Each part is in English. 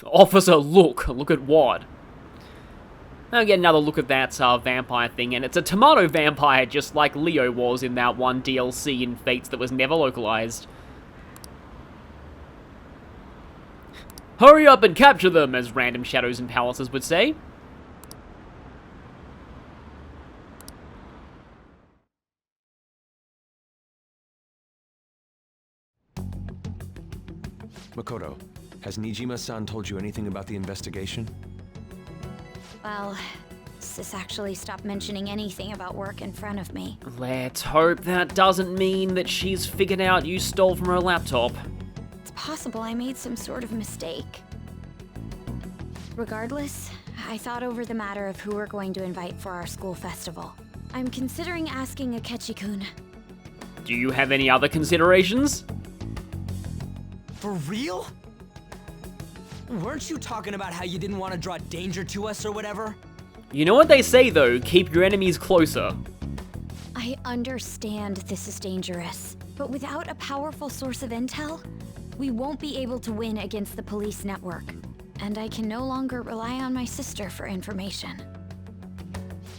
Officer, look at what? I'll get another look at that vampire thing, and it's a tomato vampire, just like Leo was in that one DLC in Fates that was never localized. Hurry up and capture them, as random shadows and palaces would say. Makoto, has Nijima-san told you anything about the investigation? Well, Sis actually stopped mentioning anything about work in front of me. Let's hope that doesn't mean that she's figured out you stole from her laptop. It's possible I made some sort of mistake. Regardless, I thought over the matter of who we're going to invite for our school festival. I'm considering asking Akechi-kun. Do you have any other considerations? For real? Weren't you talking about how you didn't want to draw danger to us or whatever? You know what they say though, keep your enemies closer. I understand this is dangerous, but without a powerful source of intel, we won't be able to win against the police network. And I can no longer rely on my sister for information.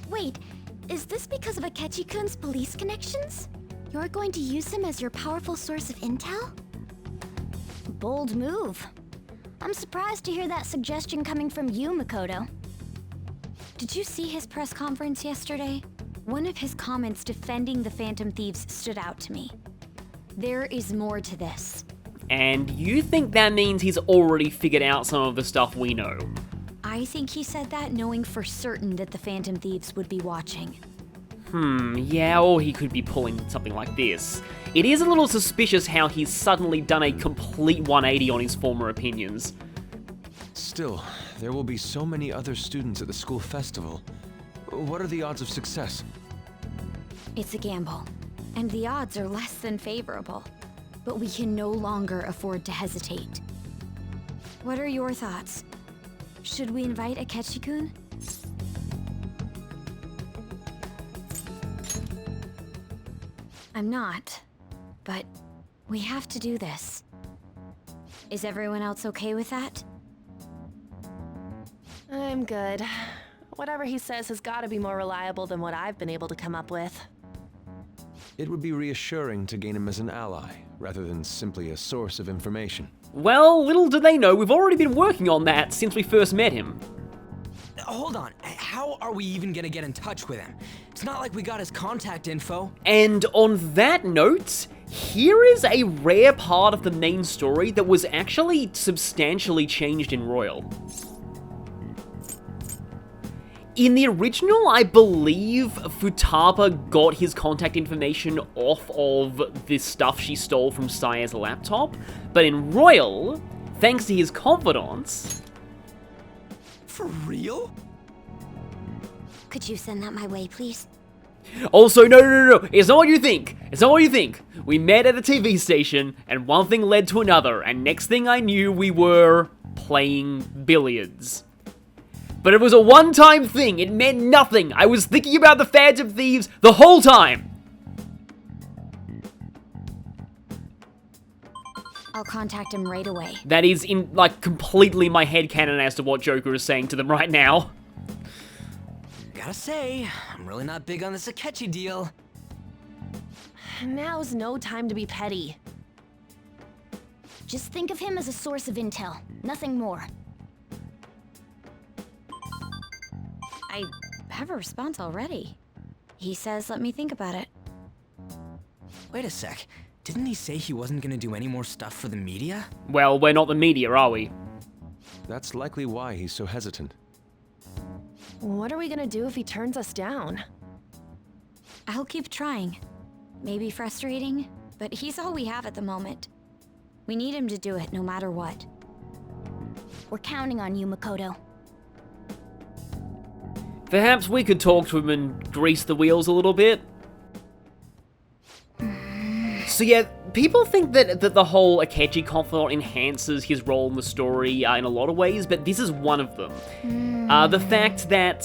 Wait, is this because of Akechi-kun's police connections? You're going to use him as your powerful source of intel? Bold move. I'm surprised to hear that suggestion coming from you, Makoto. Did you see his press conference yesterday? One of his comments defending the Phantom Thieves stood out to me. There is more to this. And you think that means he's already figured out some of the stuff we know? I think he said that knowing for certain that the Phantom Thieves would be watching. Yeah, or he could be pulling something like this. It is a little suspicious how he's suddenly done a complete 180 on his former opinions. Still, there will be so many other students at the school festival. What are the odds of success? It's a gamble, and the odds are less than favorable. But we can no longer afford to hesitate. What are your thoughts? Should we invite Akechi-kun? I'm not, but we have to do this. Is everyone else okay with that? I'm good. Whatever he says has got to be more reliable than what I've been able to come up with. It would be reassuring to gain him as an ally, rather than simply a source of information. Well, little do they know, we've already been working on that since we first met him. Hold on, how are we even gonna get in touch with him? It's not like we got his contact info. And on that note, here is a rare part of the main story that was actually substantially changed in Royal. In the original, I believe Futaba got his contact information off of this stuff she stole from Saya's laptop, but in Royal, thanks to his confidants... For real? Could you send that my way, please? Also, no, it's not what you think. It's not what you think. We met at a TV station, and one thing led to another, and next thing I knew, we were playing billiards. But it was a one-time thing. It meant nothing. I was thinking about the Phantom Thieves the whole time. I'll contact him right away. That is in, like, completely my headcanon as to what Joker is saying to them right now. Gotta say, I'm really not big on this Akechi deal. Now's no time to be petty. Just think of him as a source of intel, nothing more. I have a response already. He says, let me think about it. Wait a sec. Didn't he say he wasn't gonna do any more stuff for the media? Well, we're not the media, are we? That's likely why he's so hesitant. What are we gonna do if he turns us down? I'll keep trying. Maybe frustrating, but he's all we have at the moment. We need him to do it no matter what. We're counting on you, Makoto. Perhaps we could talk to him and grease the wheels a little bit. So yeah, people think that the whole Akechi confidant enhances his role in the story in a lot of ways, but this is one of them. The fact that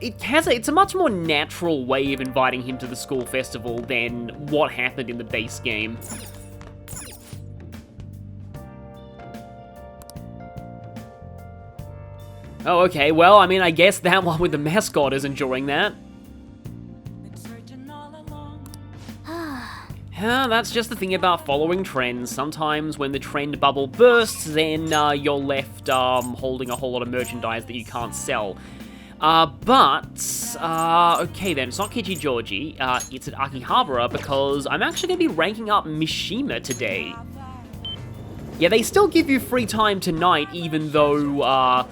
it's a much more natural way of inviting him to the school festival than what happened in the base game. Oh, okay, well, I mean, I guess that one with the mascot is enjoying that. Yeah, that's just the thing about following trends. Sometimes when the trend bubble bursts, then you're left holding a whole lot of merchandise that you can't sell. Okay then, it's not Kichijoji, it's at Akihabara, because I'm actually going to be ranking up Mishima today. Yeah, they still give you free time tonight, even though, I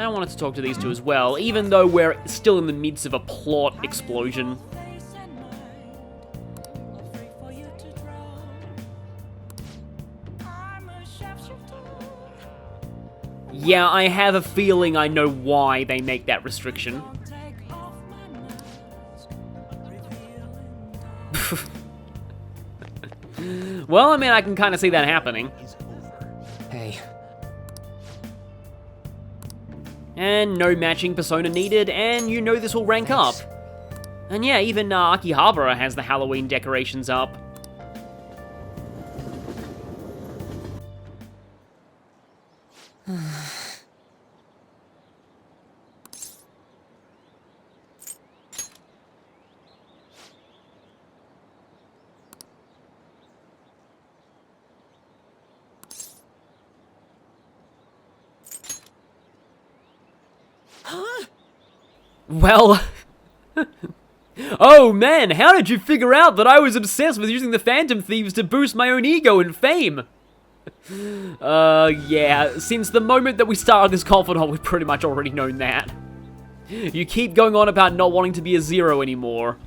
wanted to talk to these two as well, even though we're still in the midst of a plot explosion. Yeah, I have a feeling I know why they make that restriction. Well, I mean, I can kind of see that happening. Hey. And no matching persona needed, and you know this will rank up. And yeah, even Akihabara has the Halloween decorations up. Well... Oh man, how did you figure out that I was obsessed with using the Phantom Thieves to boost my own ego and fame? Yeah, since the moment that we started this Confidant, we've pretty much already known that. You keep going on about not wanting to be a zero anymore.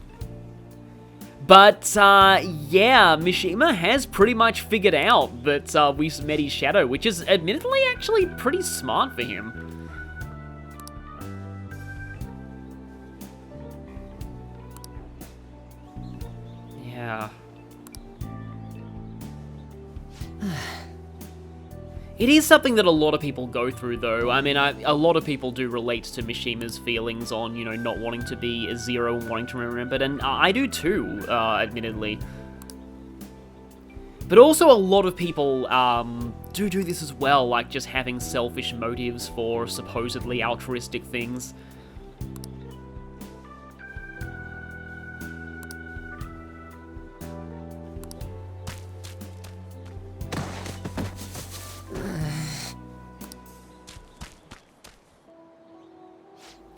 But, yeah, Mishima has pretty much figured out that we met his shadow, which is admittedly actually pretty smart for him. Yeah. It is something that a lot of people go through, though. I mean, a lot of people do relate to Mishima's feelings on, you know, not wanting to be a zero and wanting to remember it, and I do too, admittedly. But also a lot of people do this as well, like just having selfish motives for supposedly altruistic things.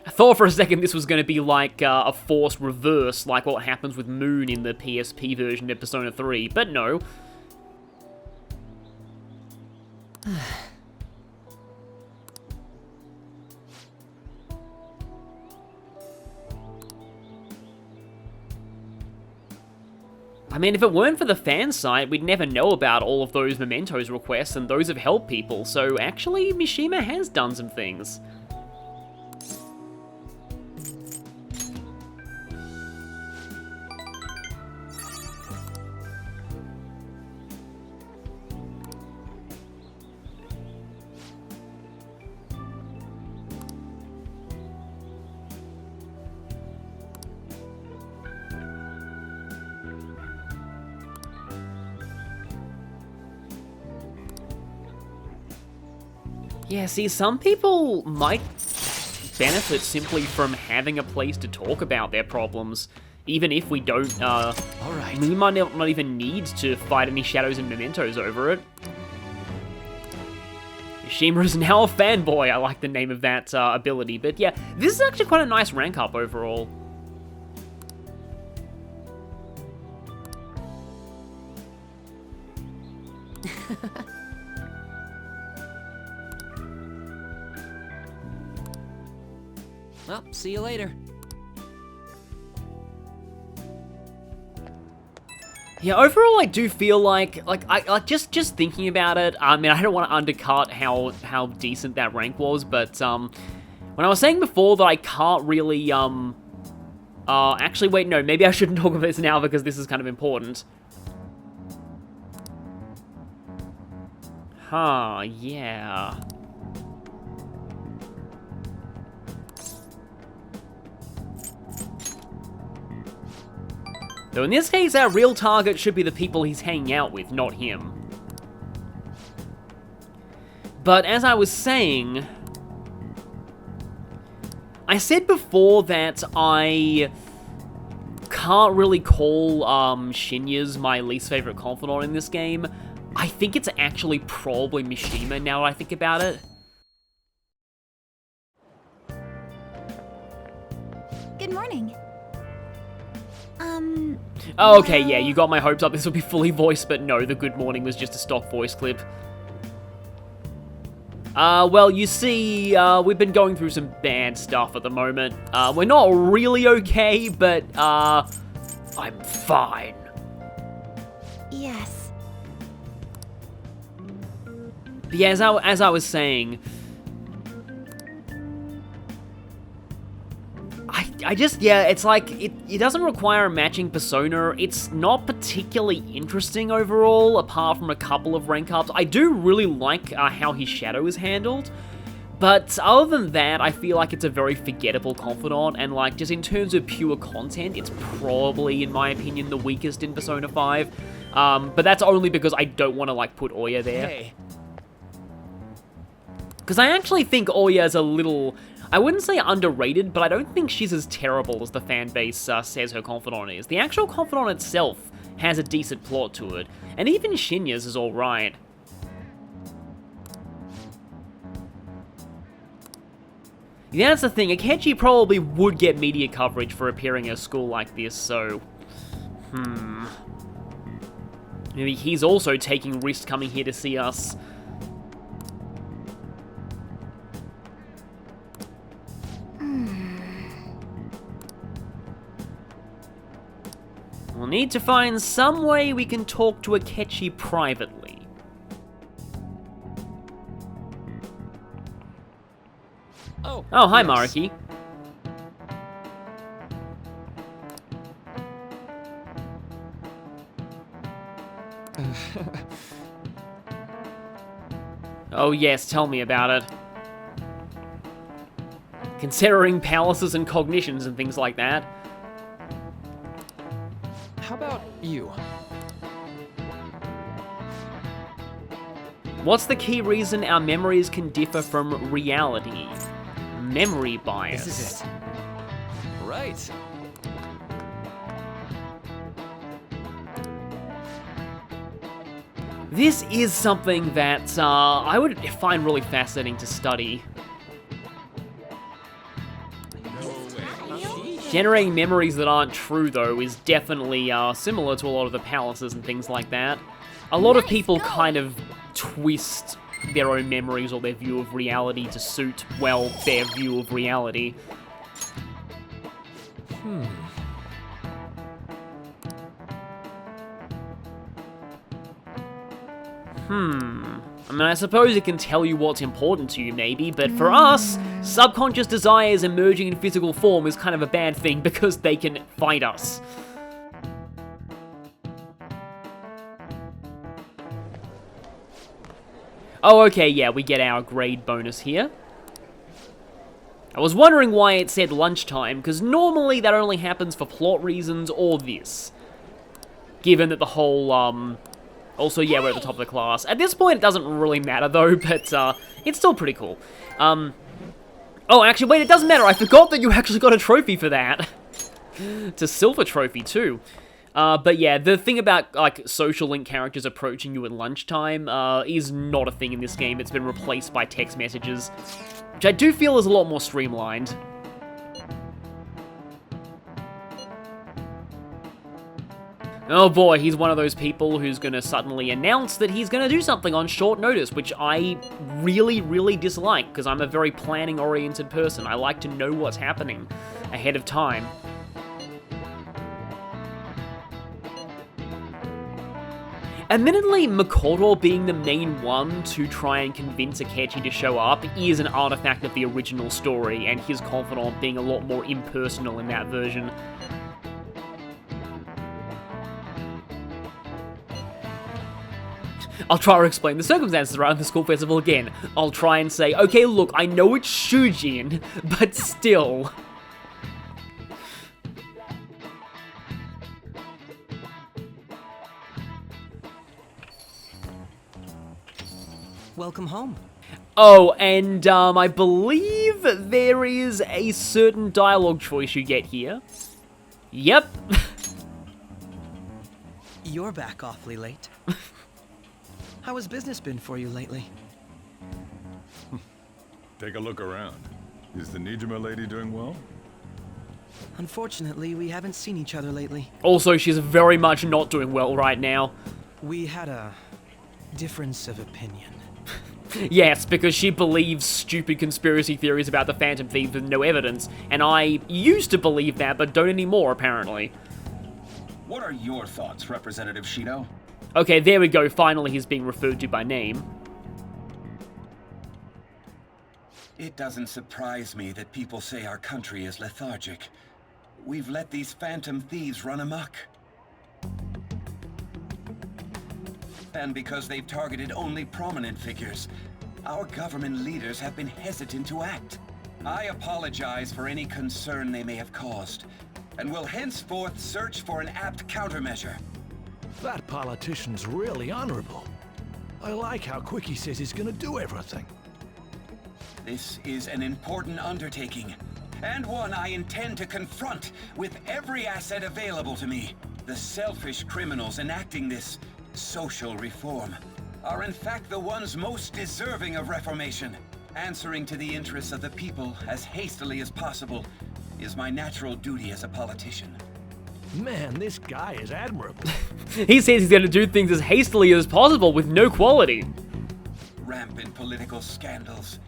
I thought for a second this was going to be like a force reverse, like what happens with Moon in the PSP version of Persona 3, but no. I mean, if it weren't for the fan site, we'd never know about all of those Mementos requests, and those have helped people, so actually, Mishima has done some things. Yeah, see, some people might benefit simply from having a place to talk about their problems, even if we don't, Alright. we might not even need to fight any shadows and mementos over it. Mishima is now a fanboy, I like the name of that ability, but yeah, this is actually quite a nice rank up overall. Well, see you later. Yeah, overall, I do feel like just thinking about it. I mean, I don't want to undercut how decent that rank was, but when I was saying before that I can't really actually wait, no, maybe I shouldn't talk about this now because this is kind of important. Huh, yeah. Though in this case, our real target should be the people he's hanging out with, not him. But as I was saying, I said before that I can't really call Shinya's my least favorite confidant in this game. I think it's actually probably Mishima now that I think about it. Good morning. Oh, okay, yeah, you got my hopes up. This would be fully voiced, but no, the good morning was just a stock voice clip. Well, you see, we've been going through some bad stuff at the moment. We're not really okay, but, I'm fine. Yes. But yeah, as I was saying, I just, yeah, it's like, it doesn't require a matching persona. It's not particularly interesting overall, apart from a couple of rank ups. I do really like how his shadow is handled, but other than that, I feel like it's a very forgettable confidant, and like, just in terms of pure content, it's probably, in my opinion, the weakest in Persona 5. But that's only because I don't want to, like, put Oya there. Hey. Because I actually think Oya is a little... I wouldn't say underrated, but I don't think she's as terrible as the fanbase says her confidant is. The actual confidant itself has a decent plot to it, and even Shinya's is alright. Yeah, that's the thing, Akechi probably would get media coverage for appearing at a school like this, so... Maybe he's also taking risks coming here to see us. We'll need to find some way we can talk to Akechi privately. Oh, hi, yes. Mariki. Oh yes, tell me about it. Considering palaces and cognitions and things like that. How about you? What's the key reason our memories can differ from reality? Memory bias. This is it. Right. This is something that I would find really fascinating to study. Generating memories that aren't true, though, is definitely similar to a lot of the palaces and things like that. A lot of people kind of twist their own memories or their view of reality to suit, well, their view of reality. I mean, I suppose it can tell you what's important to you, maybe, but for us, subconscious desires emerging in physical form is kind of a bad thing because they can fight us. Oh, okay, yeah, we get our grade bonus here. I was wondering why it said lunchtime, because normally that only happens for plot reasons or this. Given that the whole, Also, yeah, we're at the top of the class. At this point, it doesn't really matter, though, but it's still pretty cool. Oh, actually, wait, it doesn't matter. I forgot that you actually got a trophy for that. It's a silver trophy, too. But yeah, the thing about, like, social link characters approaching you at lunchtime is not a thing in this game. It's been replaced by text messages, which I do feel is a lot more streamlined. Oh boy, he's one of those people who's gonna suddenly announce that he's gonna do something on short notice, which I really, really dislike, because I'm a very planning-oriented person. I like to know what's happening ahead of time. Admittedly, Makoto being the main one to try and convince Akechi to show up is an artifact of the original story, and his confidant being a lot more impersonal in that version. I'll try to explain the circumstances around the school festival again. I'll try and say, okay, look, I know it's Shujin, but still. Welcome home. Oh, and I believe there is a certain dialogue choice you get here. Yep. You're back awfully late. How has business been for you lately? Take a look around. Is the Nijima lady doing well? Unfortunately, we haven't seen each other lately. Also, she's very much not doing well right now. We had a difference of opinion. Yes, because she believes stupid conspiracy theories about the Phantom Thieves with no evidence, and I used to believe that, but don't anymore, apparently. What are your thoughts, Representative Shido? Okay, there we go, finally he's being referred to by name. It doesn't surprise me that people say our country is lethargic. We've let these Phantom Thieves run amok. And because they've targeted only prominent figures, our government leaders have been hesitant to act. I apologize for any concern they may have caused, and will henceforth search for an apt countermeasure. That politician's really honorable. I like how quick he says he's gonna do everything. This is an important undertaking, and one I intend to confront with every asset available to me. The selfish criminals enacting this social reform are in fact the ones most deserving of reformation. Answering to the interests of the people as hastily as possible is my natural duty as a politician. Man, this guy is admirable. He says he's gonna do things as hastily as possible with no quality. Rampant political scandals,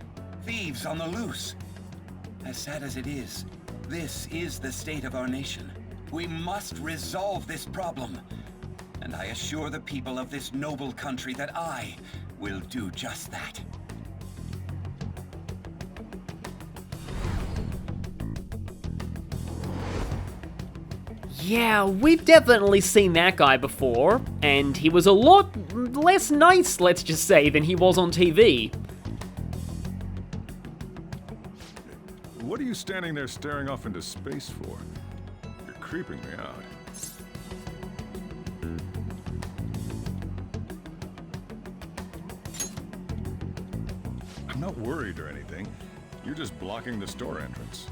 thieves on the loose. As sad as it is, this is the state of our nation. We must resolve this problem. And I assure the people of this noble country that I will do just that. Yeah, we've definitely seen that guy before, and he was a lot less nice, let's just say, than he was on TV. What are you standing there staring off into space for? You're creeping me out. I'm not worried or anything. You're just blocking the store entrance.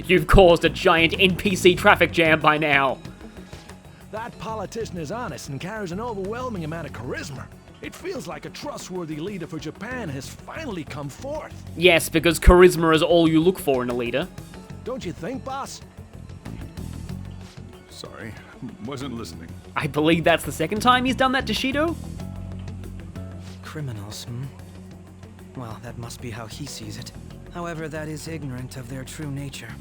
You've caused a giant NPC traffic jam by now. That politician is honest and carries an overwhelming amount of charisma. It feels like a trustworthy leader for Japan has finally come forth. Yes, because charisma is all you look for in a leader. Don't you think, boss? Sorry, wasn't listening. I believe that's the second time he's done that to Shido. Criminals, Well, that must be how he sees it. However, that is ignorant of their true nature.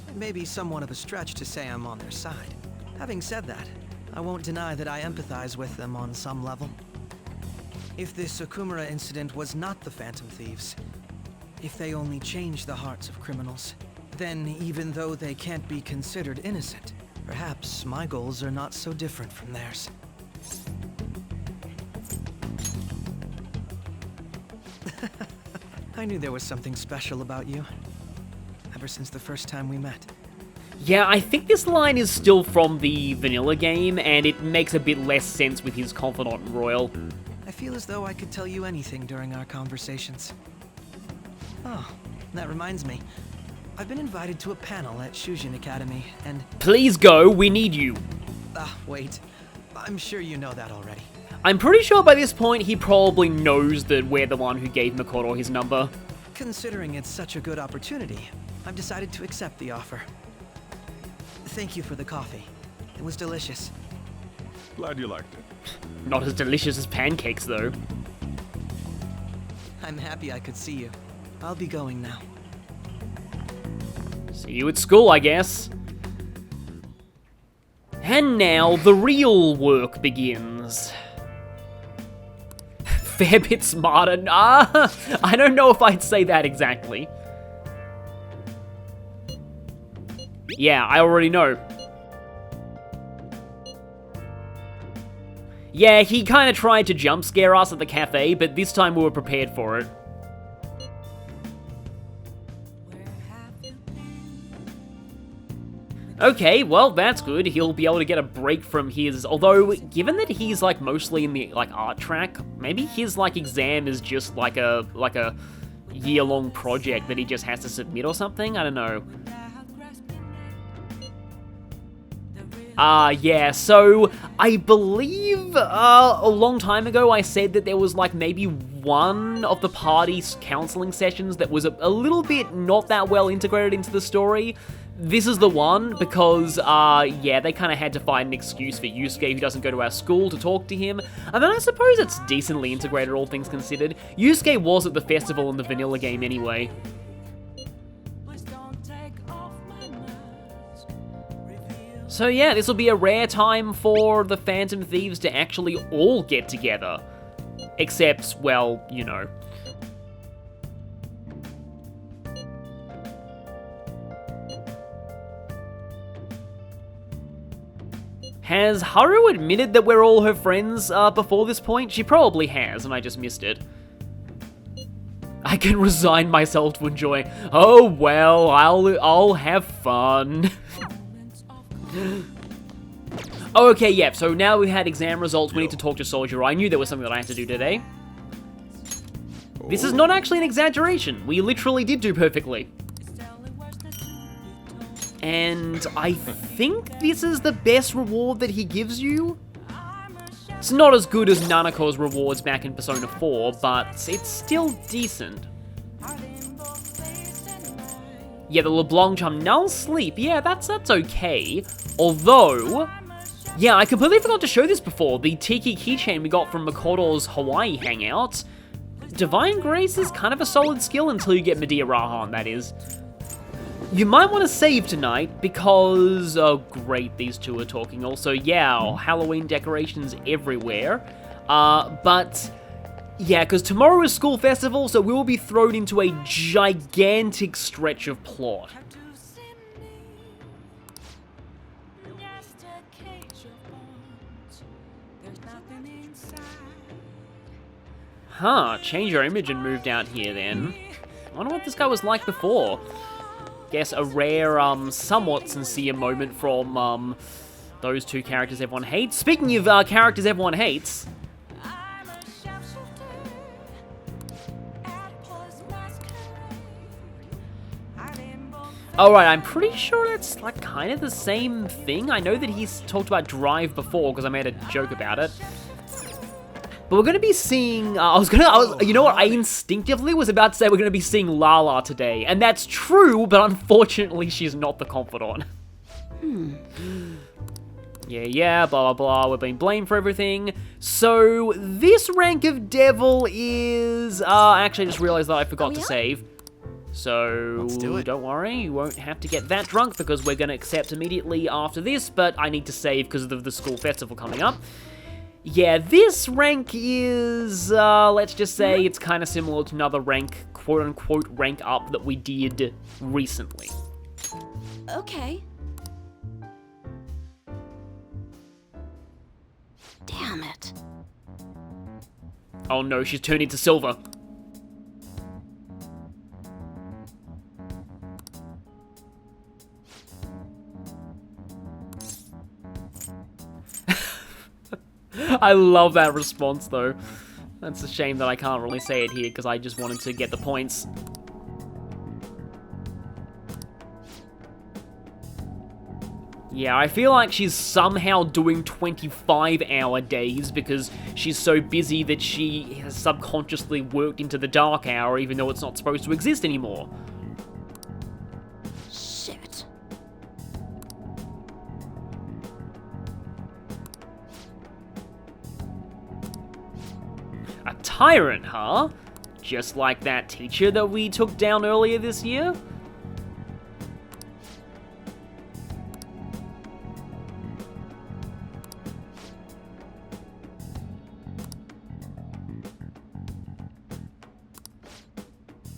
It may be somewhat of a stretch to say I'm on their side. Having said that, I won't deny that I empathize with them on some level. If this Okumura incident was not the Phantom Thieves, if they only changed the hearts of criminals, then even though they can't be considered innocent, perhaps my goals are not so different from theirs. I knew there was something special about you, ever since the first time we met. Yeah, I think this line is still from the vanilla game, and it makes a bit less sense with his confidant royal. I feel as though I could tell you anything during our conversations. Oh, that reminds me. I've been invited to a panel at Shujin Academy, and... Please go, we need you. Wait. I'm sure you know that already. I'm pretty sure by this point he probably knows that we're the one who gave Makoto his number. Considering it's such a good opportunity, I've decided to accept the offer. Thank you for the coffee. It was delicious. Glad you liked it. Not as delicious as pancakes, though. I'm happy I could see you. I'll be going now. See you at school, I guess. And now the real work begins. Fair bit smarter. I don't know if I'd say that exactly. Yeah, I already know. Yeah, he kind of tried to jump scare us at the cafe, but this time we were prepared for it. Okay, well, that's good. He'll be able to get a break from his... Although, given that he's, like, mostly in the, like, art track, maybe his, like, exam is just, like a year-long project that he just has to submit or something? I don't know. Yeah, so I believe a long time ago I said that there was like maybe one of the party's counseling sessions that was a little bit not that well integrated into the story. This is the one because, yeah, they kind of had to find an excuse for Yusuke, who doesn't go to our school, to talk to him. And then I suppose it's decently integrated, all things considered. Yusuke was at the festival in the vanilla game anyway. So yeah, this will be a rare time for the Phantom Thieves to actually all get together. Except, well, you know. Has Haru admitted that we're all her friends before this point? She probably has, and I just missed it. I can resign myself to enjoy. Oh well, I'll have fun. Okay, yeah, so now we've had exam results, we need to talk to Soldier. I knew there was something that I had to do today. This is not actually an exaggeration. We literally did do perfectly. And I think this is the best reward that he gives you. It's not as good as Nanako's rewards back in Persona 4, but it's still decent. Yeah, the LeBlanc charm, null sleep. Yeah, that's okay. Although, yeah, I completely forgot to show this before. The Tiki keychain we got from Makoto's Hawaii hangout. Divine Grace is kind of a solid skill until you get Medea Rahan, that is. You might want to save tonight because, oh great, these two are talking also. Yeah, Halloween decorations everywhere. But yeah, because tomorrow is school festival, so we will be thrown into a gigantic stretch of plot. Huh, change your image and moved out here then. I wonder what this guy was like before. Guess a rare, somewhat sincere moment from, those two characters everyone hates. Speaking of, characters everyone hates... Alright, I'm pretty sure that's, like, kind of the same thing. I know that he's talked about Drive before, because I made a joke about it. But we're going to be seeing, you know what, I instinctively was about to say we're going to be seeing Lala today. And that's true, but unfortunately she's not the confidant. Yeah, blah, blah, blah, we're being blamed for everything. So, this rank of devil is, actually I just realized that I forgot to save. So, don't worry, you won't have to get that drunk because we're going to accept immediately after this, but I need to save because of the school festival coming up. Yeah, this rank is, let's just say it's kind of similar to another rank, quote-unquote rank up that we did recently. Okay. Damn it. Oh no, she's turned into silver. I love that response, though. That's a shame that I can't really say it here, because I just wanted to get the points. Yeah, I feel like she's somehow doing 25-hour days, because she's so busy that she has subconsciously worked into the dark hour, even though it's not supposed to exist anymore. Shit. A tyrant, huh? Just like that teacher that we took down earlier this year?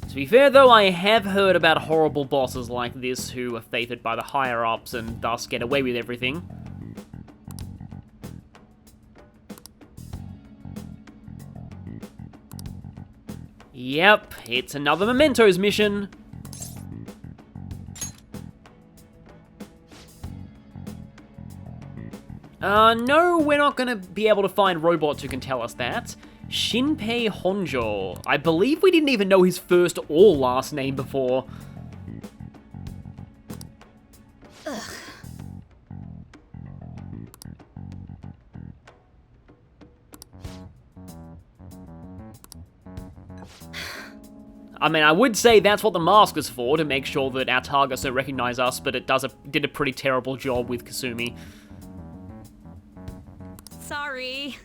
To be fair though, I have heard about horrible bosses like this who are favored by the higher-ups and thus get away with everything. Yep, it's another Mementos mission. No, we're not gonna be able to find robots who can tell us that. Shinpei Honjo. I believe we didn't even know his first or last name before. Ugh. I mean, I would say that's what the mask is for, to make sure that our targets don't recognize us, but it did a pretty terrible job with Kasumi. Sorry.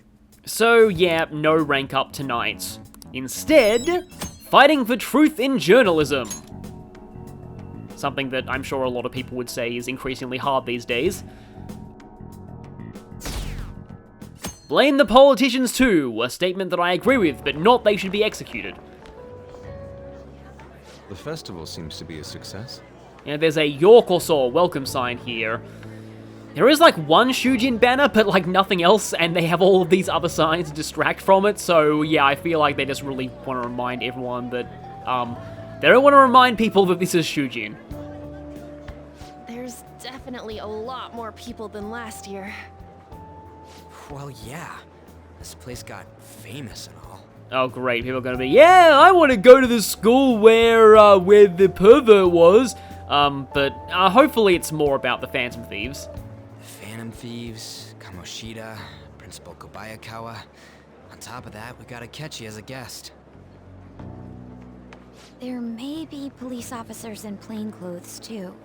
So, yeah, no rank up tonight. Instead, fighting for truth in journalism. Something that I'm sure a lot of people would say is increasingly hard these days. Blame the politicians too, a statement that I agree with, but not they should be executed. The festival seems to be a success. Yeah, there's a Yorkoso welcome sign here. There is like one Shujin banner, but like nothing else, and they have all of these other signs to distract from it, so yeah, I feel like they just really want to remind everyone that, they don't want to remind people that this is Shujin. There's definitely a lot more people than last year. Well, yeah. This place got famous and all. Oh great, people are gonna be, yeah, I want to go to the school where the pervert was. But hopefully it's more about the Phantom Thieves. Phantom Thieves, Kamoshida, Principal Kobayakawa. On top of that, we got Akechi as a guest. There may be police officers in plainclothes, too.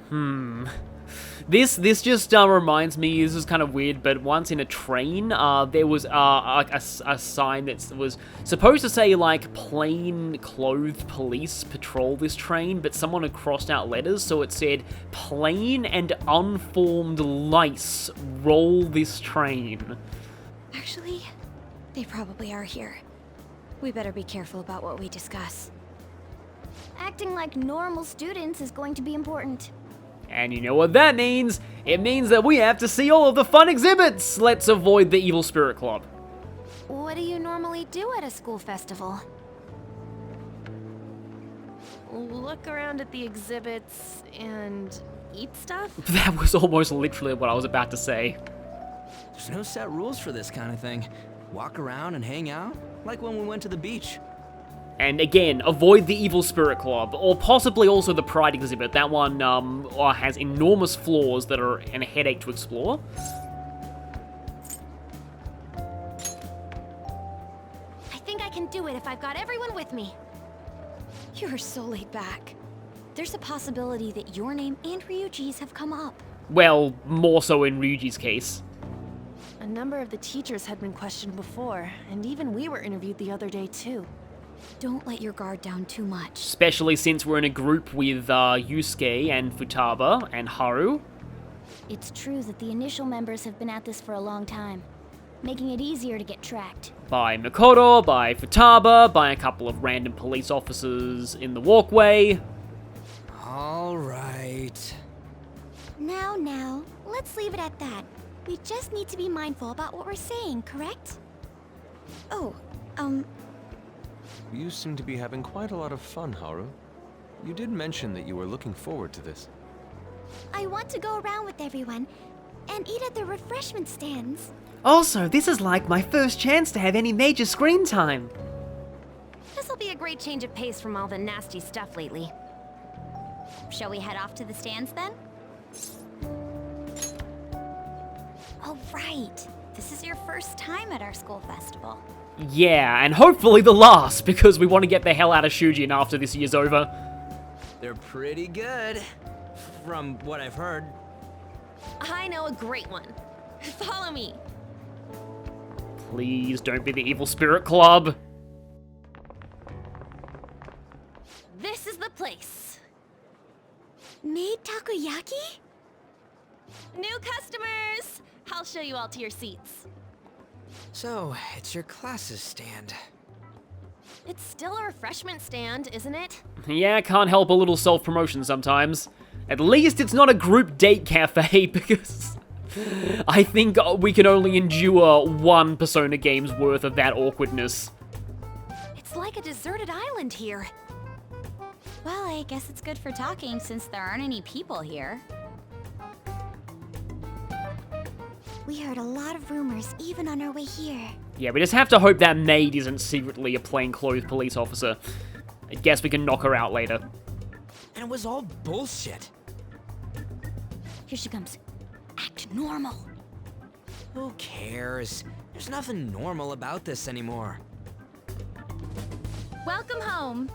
This just reminds me, this is kind of weird, but once in a train, there was a sign that was supposed to say, like, plain-clothed police patrol this train, but someone had crossed out letters, so it said, plain and unformed lice roll this train. Actually, they probably are here. We better be careful about what we discuss. Acting like normal students is going to be important. And you know what that means? It means that we have to see all of the fun exhibits! Let's avoid the Evil Spirit Club. What do you normally do at a school festival? Look around at the exhibits and eat stuff? That was almost literally what I was about to say. There's no set rules for this kind of thing. Walk around and hang out, like when we went to the beach. And again, avoid the Evil Spirit Club, or possibly also the Pride exhibit. That one has enormous flaws that are a headache to explore. I think I can do it if I've got everyone with me. You're so laid back. There's a possibility that your name and Ryuji's have come up. Well, more so in Ryuji's case. A number of the teachers had been questioned before, and even we were interviewed the other day too. Don't let your guard down too much. Especially since we're in a group with Yusuke and Futaba and Haru. It's true that the initial members have been at this for a long time, making it easier to get tracked. By Makoto, by Futaba, by a couple of random police officers in the walkway. All right. Now, let's leave it at that. We just need to be mindful about what we're saying, correct? Oh, You seem to be having quite a lot of fun, Haru. You did mention that you were looking forward to this. I want to go around with everyone and eat at the refreshment stands. Also, this is like my first chance to have any major screen time. This'll be a great change of pace from all the nasty stuff lately. Shall we head off to the stands then? Oh, right. This is your first time at our school festival. Yeah, and hopefully the last, because we want to get the hell out of Shujin after this year's over. They're pretty good, from what I've heard. I know a great one. Follow me. Please don't be the Evil Spirit Club. This is the place. Made takoyaki? New customers! I'll show you all to your seats. So, it's your class's stand. It's still a refreshment stand, isn't it? Yeah, can't help a little self-promotion sometimes. At least it's not a group date cafe, because I think we can only endure one Persona game's worth of that awkwardness. It's like a deserted island here. Well, I guess it's good for talking since there aren't any people here. We heard a lot of rumors even on our way here. Yeah, we just have to hope that maid isn't secretly a plainclothes police officer. I guess we can knock her out later. And it was all bullshit. Here she comes. Act normal. Who cares? There's nothing normal about this anymore. Welcome home.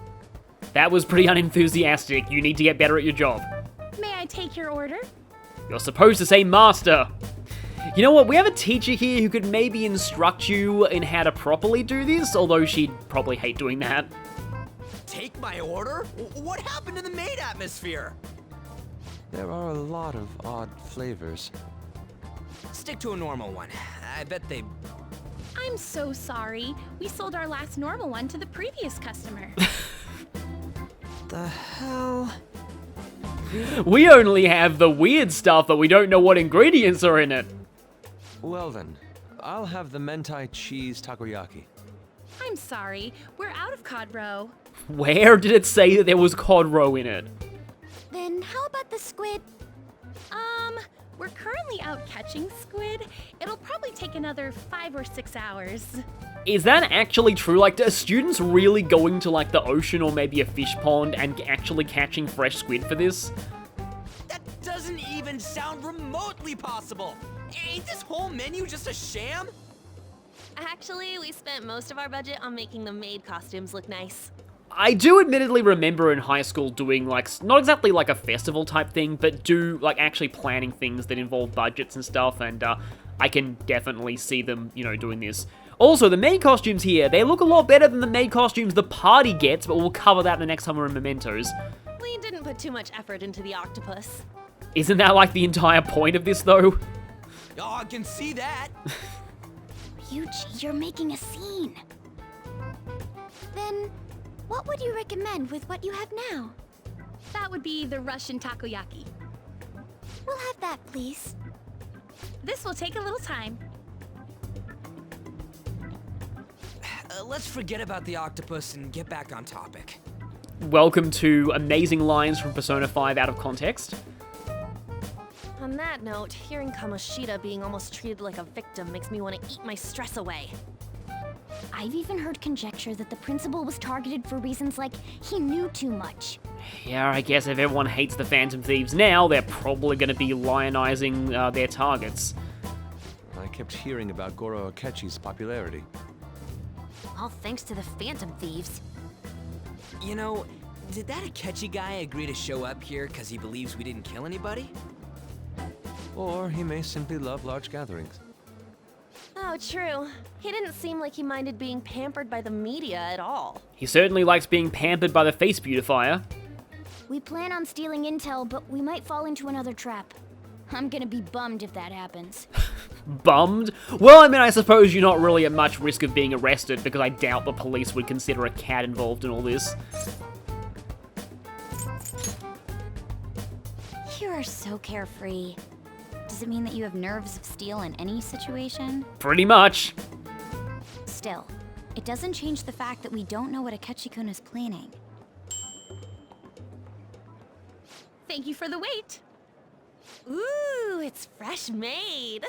That was pretty unenthusiastic. You need to get better at your job. May I take your order? You're supposed to say master. You know what? We have a teacher here who could maybe instruct you in how to properly do this, although she'd probably hate doing that. Take my order? What happened to the maid atmosphere? There are a lot of odd flavors. Stick to a normal one. I bet they... I'm so sorry. We sold our last normal one to the previous customer. The hell? We only have the weird stuff, but we don't know what ingredients are in it. Well then, I'll have the mentai cheese takoyaki. I'm sorry. We're out of cod roe. Where did it say that there was cod roe in it? Then how about the squid? We're currently out catching squid. It'll probably take another 5 or 6 hours. Is that actually true? Like, are students really going to, like, the ocean or maybe a fish pond and actually catching fresh squid for this? That doesn't even sound remotely possible. Ain't this whole menu just a sham? Actually, we spent most of our budget on making the maid costumes look nice. I do admittedly remember in high school doing, like, not exactly like a festival type thing, but actually planning things that involve budgets and stuff, and I can definitely see them, doing this. Also, the maid costumes here, they look a lot better than the maid costumes the party gets, but we'll cover that the next time we're in Mementos. We didn't put too much effort into the octopus. Isn't that, like, the entire point of this, though? Oh, I can see that. Ryuji, you're making a scene. Then, what would you recommend with what you have now? That would be the Russian takoyaki. We'll have that, please. This will take a little time. Let's forget about the octopus and get back on topic. Welcome to amazing lines from Persona 5 out of context. On that note, hearing Kamoshida being almost treated like a victim makes me want to eat my stress away. I've even heard conjecture that the principal was targeted for reasons like he knew too much. Yeah, I guess if everyone hates the Phantom Thieves now, they're probably going to be lionizing their targets. I kept hearing about Goro Akechi's popularity. All thanks to the Phantom Thieves. You know, did that Akechi guy agree to show up here because he believes we didn't kill anybody? Or he may simply love large gatherings. Oh, true. He didn't seem like he minded being pampered by the media at all. He certainly likes being pampered by the face beautifier. We plan on stealing intel, but we might fall into another trap. I'm gonna be bummed if that happens. Bummed? Well, I mean, I suppose you're not really at much risk of being arrested, because I doubt the police would consider a cat involved in all this. You are so carefree. Does it mean that you have nerves of steel in any situation? Pretty much. Still, it doesn't change the fact that we don't know what Akechi-kun is planning. Thank you for the wait. Ooh, it's fresh made.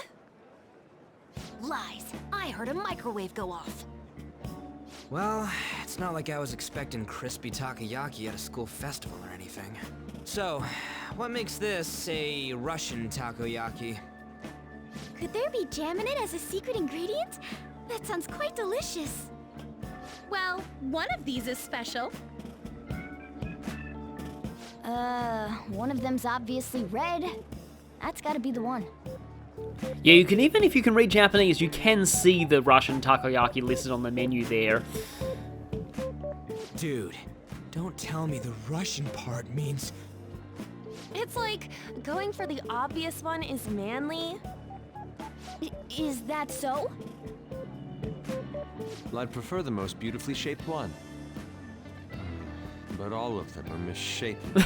Lies. I heard a microwave go off. Well, it's not like I was expecting crispy takoyaki at a school festival or anything. So, what makes this a Russian takoyaki? Could there be jam in it as a secret ingredient? That sounds quite delicious. Well, one of these is special. One of them's obviously red. That's gotta be the one. Yeah, you can, even if you can read Japanese, you can see the Russian takoyaki listed on the menu there. Dude, don't tell me the Russian part means... It's like going for the obvious one is manly. Is that so? Well, I'd prefer the most beautifully shaped one. But all of them are misshapen.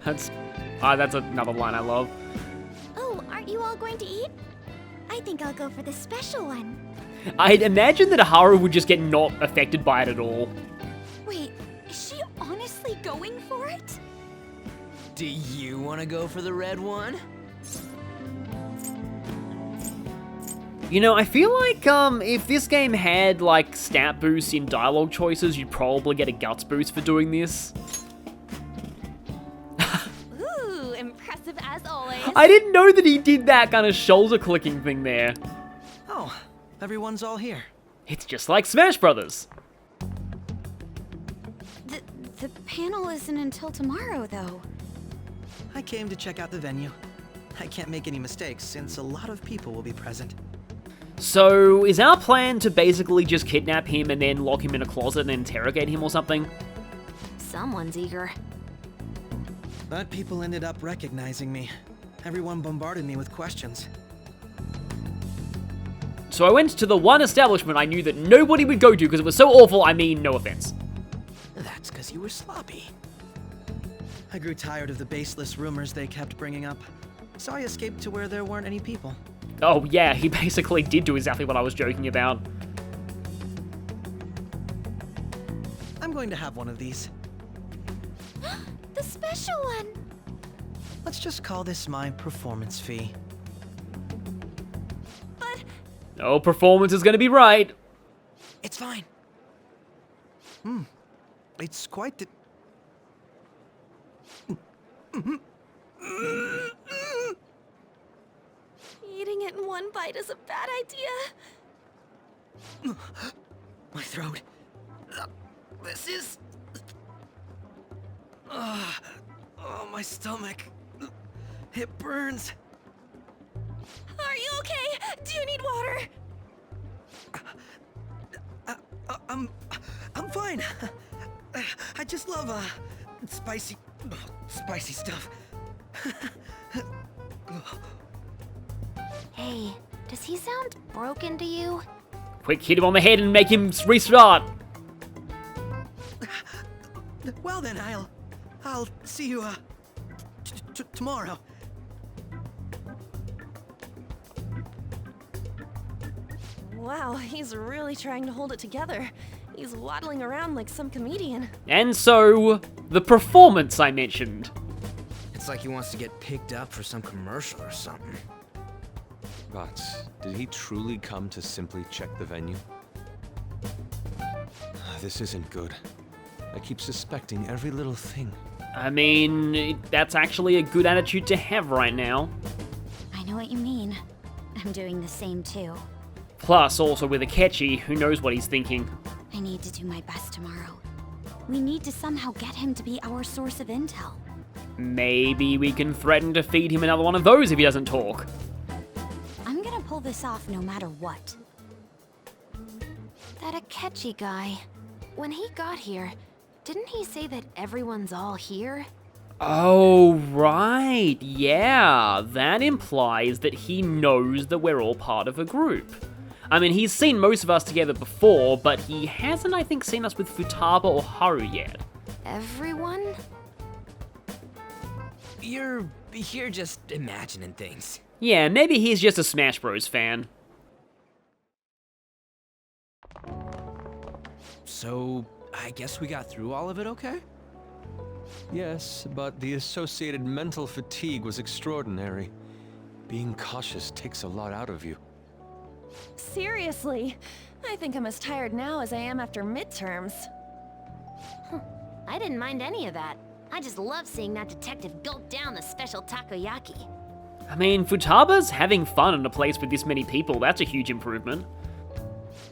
That's another line I love. Oh, aren't you all going to eat? I think I'll go for the special one. I'd imagine that Haru would just get not affected by it at all. Wait, is she honestly going for it? Do you want to go for the red one? You know, I feel like, if this game had, like, stat boosts in dialogue choices, you'd probably get a guts boost for doing this. Ooh, impressive as always. I didn't know that he did that kind of shoulder-clicking thing there. Oh, everyone's all here. It's just like Smash Brothers. The panel isn't until tomorrow, though. I came to check out the venue. I can't make any mistakes since a lot of people will be present. So, is our plan to basically just kidnap him and then lock him in a closet and interrogate him or something? Someone's eager. But people ended up recognizing me. Everyone bombarded me with questions. So I went to the one establishment I knew that nobody would go to because it was so awful, I mean, no offense. That's because you were sloppy. I grew tired of the baseless rumors they kept bringing up, so I escaped to where there weren't any people. Oh yeah, he basically did do exactly what I was joking about. I'm going to have one of these. The special one! Let's just call this my performance fee. But No performance is gonna be right. It's fine. It's quite the... eating it in one bite is a bad idea. My throat. This is... oh, my stomach. It burns. Are you okay? Do you need water? I'm fine. I just love, spicy stuff. Hey, does he sound broken to you? Quick, hit him on the head and make him restart. Well then, I'll see you, tomorrow. Wow, he's really trying to hold it together. He's waddling around like some comedian. And so, the performance I mentioned. It's like he wants to get picked up for some commercial or something. But did he truly come to simply check the venue? This isn't good. I keep suspecting every little thing. I mean, that's actually a good attitude to have right now. I know what you mean. I'm doing the same too. Plus, also with Akechi, who knows what he's thinking. I need to do my best tomorrow. We need to somehow get him to be our source of intel. Maybe we can threaten to feed him another one of those if he doesn't talk. I'm gonna pull this off no matter what. That Akechi guy, when he got here, didn't he say that everyone's all here? Oh, right. Yeah, that implies that he knows that we're all part of a group. I mean, he's seen most of us together before, but he hasn't, I think, seen us with Futaba or Haru yet. Everyone? You're just imagining things. Yeah, maybe he's just a Smash Bros. Fan. So, I guess we got through all of it okay? Yes, but the associated mental fatigue was extraordinary. Being cautious takes a lot out of you. Seriously, I think I'm as tired now as I am after midterms. I didn't mind any of that. I just love seeing that detective gulp down the special takoyaki. I mean, Futaba's having fun in a place with this many people. That's a huge improvement.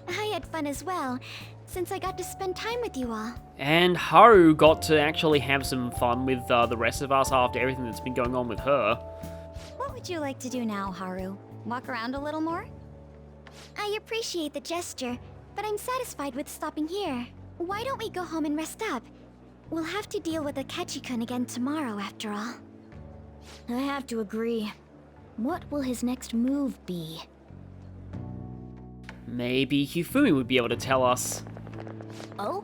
I had fun as well, since I got to spend time with you all. And Haru got to actually have some fun with the rest of us after everything that's been going on with her. What would you like to do now, Haru? Walk around a little more? I appreciate the gesture, but I'm satisfied with stopping here. Why don't we go home and rest up? We'll have to deal with Akechi-kun again tomorrow, after all. I have to agree. What will his next move be? Maybe Hifumi would be able to tell us. Oh?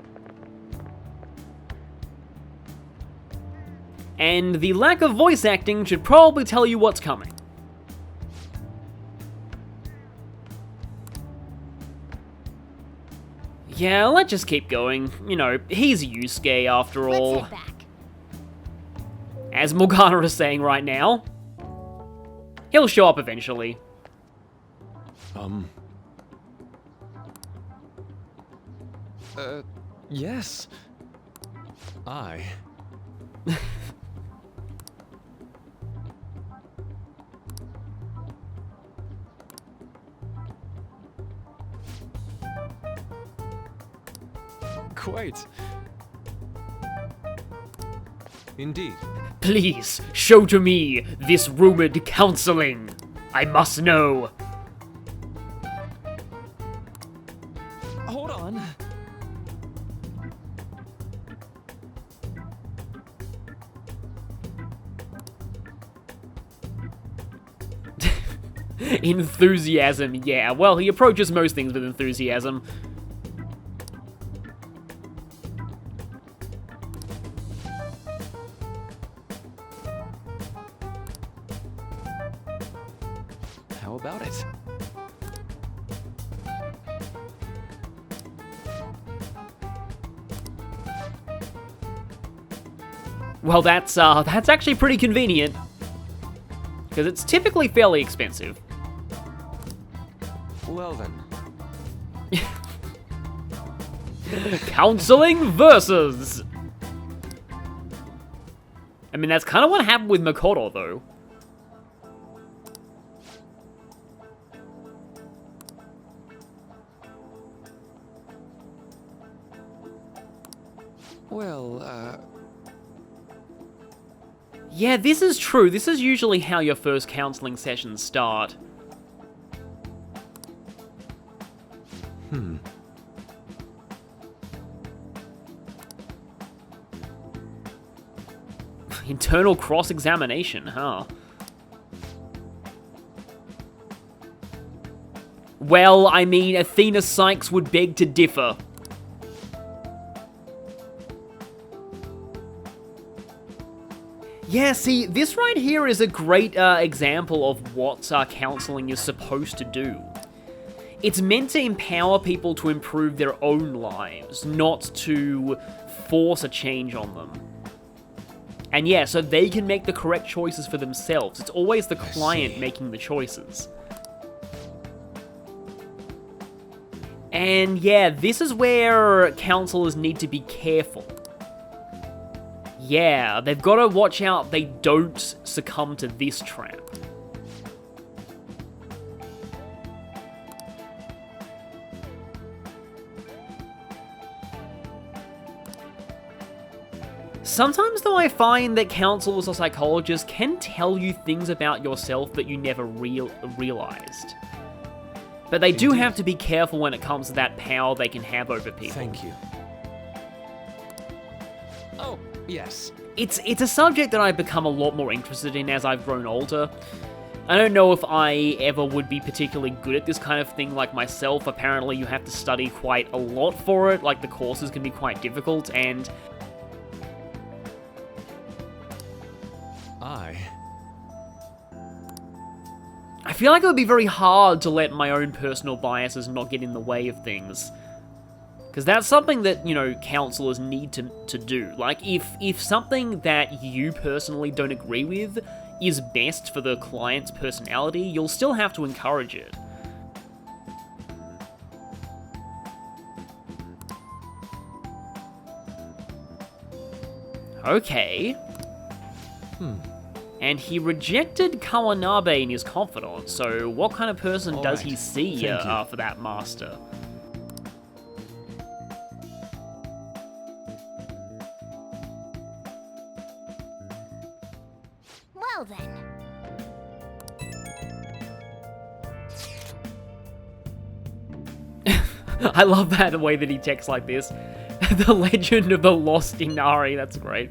And the lack of voice acting should probably tell you what's coming. Yeah, let's just keep going. You know, he's Yusuke after all. Let's head back. As Morgana is saying right now. He'll show up eventually. Yes. I... Quite. Indeed. Please, show to me this rumored counseling. I must know. Hold on. Enthusiasm, yeah. Well, he approaches most things with enthusiasm. How about it? Well, that's actually pretty convenient. Because it's typically fairly expensive. Well then. Counseling versus... I mean, that's kind of what happened with Makoto, though. Well, Yeah, this is true. This is usually how your first counseling sessions start. Internal cross-examination, huh? Well, I mean, Athena Sykes would beg to differ. Yeah, see, this right here is a great example of what counseling is supposed to do. It's meant to empower people to improve their own lives, not to force a change on them. And yeah, so they can make the correct choices for themselves. It's always the client making the choices. And yeah, this is where counselors need to be careful. Yeah, they've got to watch out they don't succumb to this trap. Sometimes, though, I find that counselors or psychologists can tell you things about yourself that you never realized. But they do have to be careful when it comes to that power they can have over people. Thank you. Oh, yes. It's a subject that I've become a lot more interested in as I've grown older. I don't know if I ever would be particularly good at this kind of thing like myself. Apparently you have to study quite a lot for it, like the courses can be quite difficult, and... I feel like it would be very hard to let my own personal biases not get in the way of things. Because that's something that, you know, counselors need to do. Like, if something that you personally don't agree with is best for the client's personality, you'll still have to encourage it. Okay. And he rejected Kawanabe in his confidant, so what kind of person does he see for that master? Well then. I love that, the way that he texts like this. The Legend of the Lost Inari, that's great.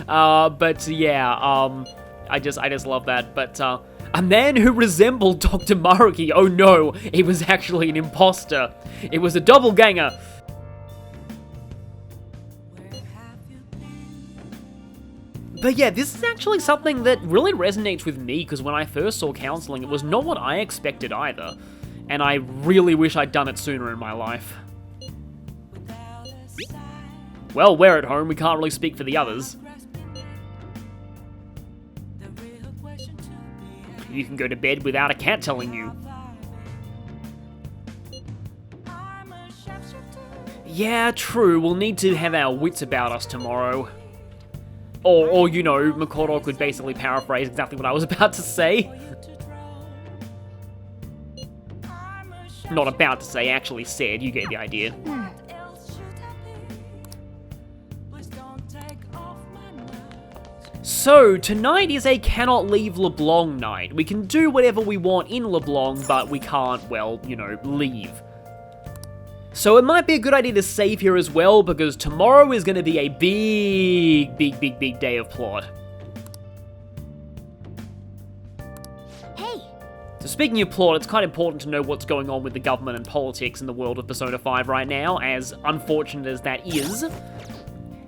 But yeah, I just love that. But a man who resembled Dr. Maruki, oh no, he was actually an imposter. It was a doppelganger. But yeah, this is actually something that really resonates with me, because when I first saw counseling, it was not what I expected either. And I really wish I'd done it sooner in my life. Well, we're at home, we can't really speak for the others. You can go to bed without a cat telling you. Yeah, true. We'll need to have our wits about us tomorrow. Or you know, Makoto could basically paraphrase exactly what I was about to say. Not about to say, actually said. You get the idea. So, tonight is a cannot leave LeBlanc night. We can do whatever we want in LeBlanc, but we can't, well, you know, leave. So it might be a good idea to save here as well, because tomorrow is going to be a big day of plot. Hey! So speaking of plot, it's quite important to know what's going on with the government and politics in the world of Persona 5 right now, as unfortunate as that is.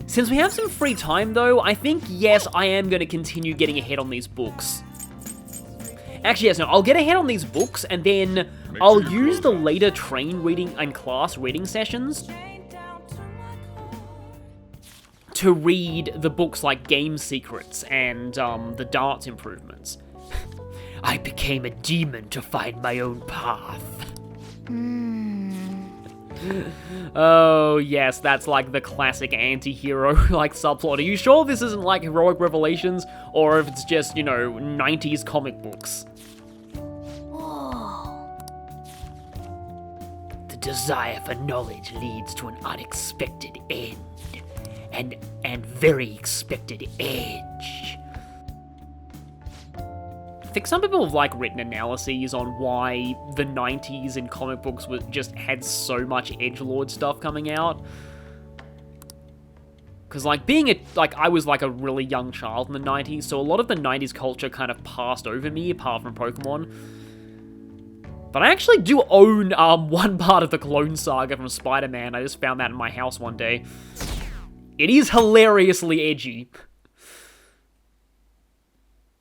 Since we have some free time though, I think, yes, I am going to continue getting ahead on these books. Actually, yes, no, I'll get ahead on these books, and then I'll use the later train reading and class reading sessions to read the books like Game Secrets and the Darts Improvements. I became a demon to find my own path. Oh, yes, that's like the classic anti-hero like subplot. Are you sure this isn't like Heroic Revelations, or if it's just, you know, 90s comic books? The desire for knowledge leads to an unexpected end, and very expected edge. I think some people have like written analyses on why the 90s in comic books just had so much edgelord stuff coming out. Because like I was like a really young child in the 90s, so a lot of the 90s culture kind of passed over me, apart from Pokemon. But I actually do own one part of the Clone Saga from Spider-Man. I just found that in my house one day. It is hilariously edgy.